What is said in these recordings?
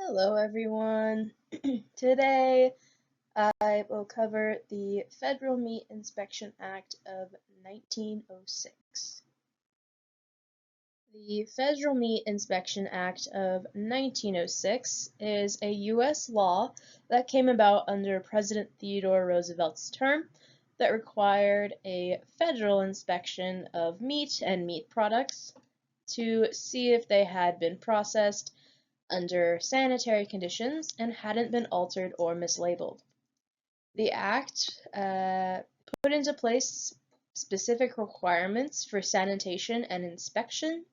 Hello, everyone. Today I will cover the Federal Meat Inspection Act of 1906. The Federal Meat Inspection Act of 1906 is a U.S. law that came about under President Theodore Roosevelt's term that required a federal inspection of meat and meat products to see if they had been processed under sanitary conditions and hadn't been altered or mislabeled. The Act put into place specific requirements for sanitation and inspection.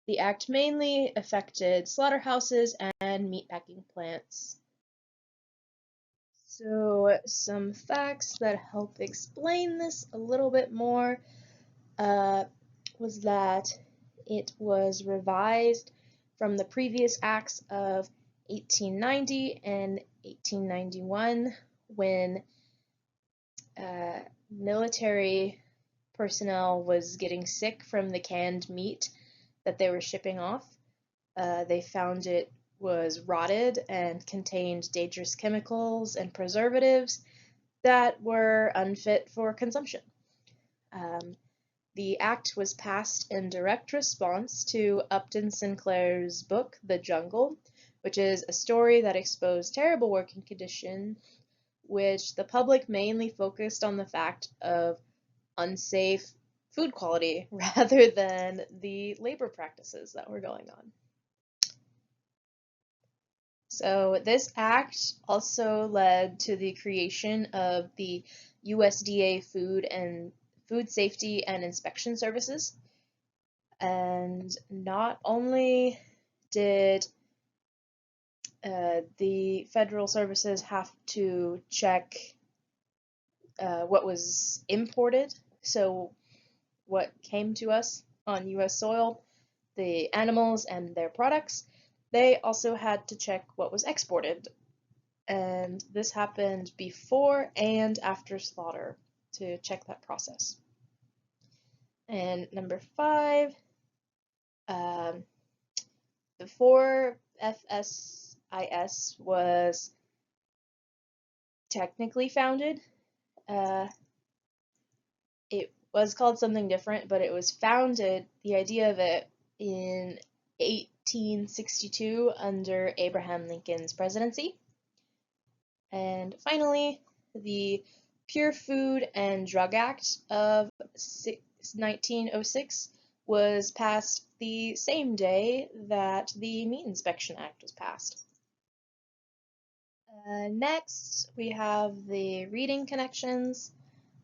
The Act mainly affected slaughterhouses and meatpacking plants. So, some facts that help explain this a little bit more was that it was revised from the previous acts of 1890 and 1891 when military personnel was getting sick from the canned meat that they were shipping off. They found it was rotted and contained dangerous chemicals and preservatives that were unfit for consumption. The act was passed in direct response to Upton Sinclair's book, The Jungle, which is a story that exposed terrible working conditions, which the public mainly focused on the fact of unsafe food quality rather than the labor practices that were going on. So this act also led to the creation of the USDA Food Safety and Inspection Services. And not only did the federal services have to check what was imported, so what came to us on US soil, the animals and their products, they also had to check what was exported. And this happened before and after slaughter to check that process. And number 5, before FSIS was technically founded, it was called something different, but it was founded, the idea of it, in 1862 under Abraham Lincoln's presidency. And finally, the Pure Food and Drug Act of 1906 was passed the same day that the Meat Inspection Act was passed. Next, we have the reading connections.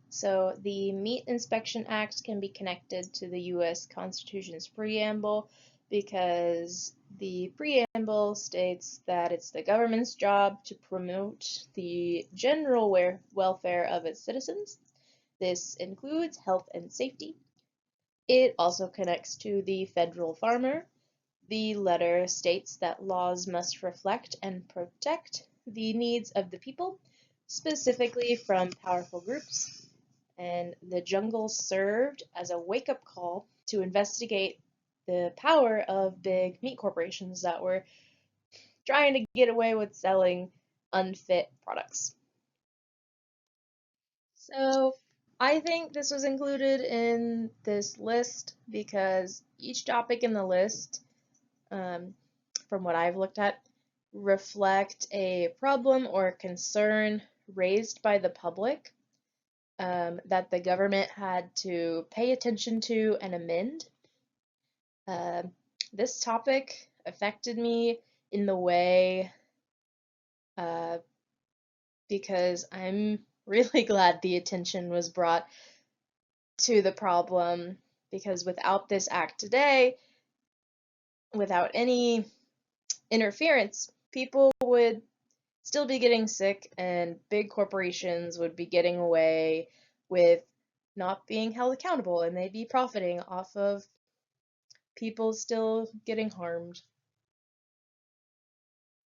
So the Meat Inspection Act can be connected to the U.S. Constitution's preamble because the preamble states that it's the government's job to promote the general welfare of its citizens. This includes health and safety. It also connects to the federal farmer. The letter states that laws must reflect and protect the needs of the people, specifically from powerful groups. And the jungle served as a wake-up call to investigate the power of big meat corporations that were trying to get away with selling unfit products. So I think this was included in this list because each topic in the list, from what I've looked at, reflect a problem or concern raised by the public that the government had to pay attention to and amend. This topic affected me in the way because I'm really glad the attention was brought to the problem, because without this act today, without any interference, people would still be getting sick and big corporations would be getting away with not being held accountable, and they'd be profiting off of people still getting harmed.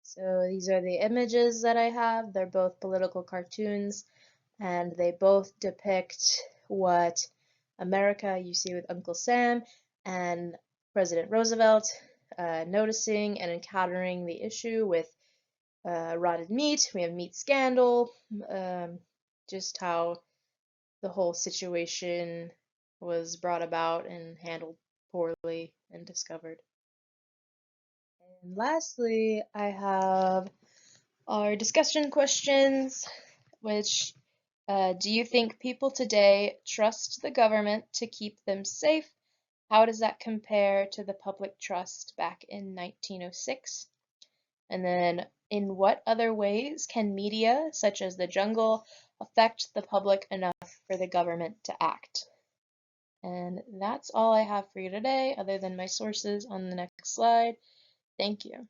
So these are the images that I have. They're both political cartoons, and they both depict what America you see with Uncle Sam and President Roosevelt noticing and encountering the issue with rotted meat. We have meat scandal, just how the whole situation was brought about and handled poorly and discovered. And lastly, I have our discussion questions, which do you think people today trust the government to keep them safe? How does that compare to the public trust back in 1906? And then, in what other ways can media, such as The Jungle, affect the public enough for the government to act? And that's all I have for you today, other than my sources on the next slide. Thank you.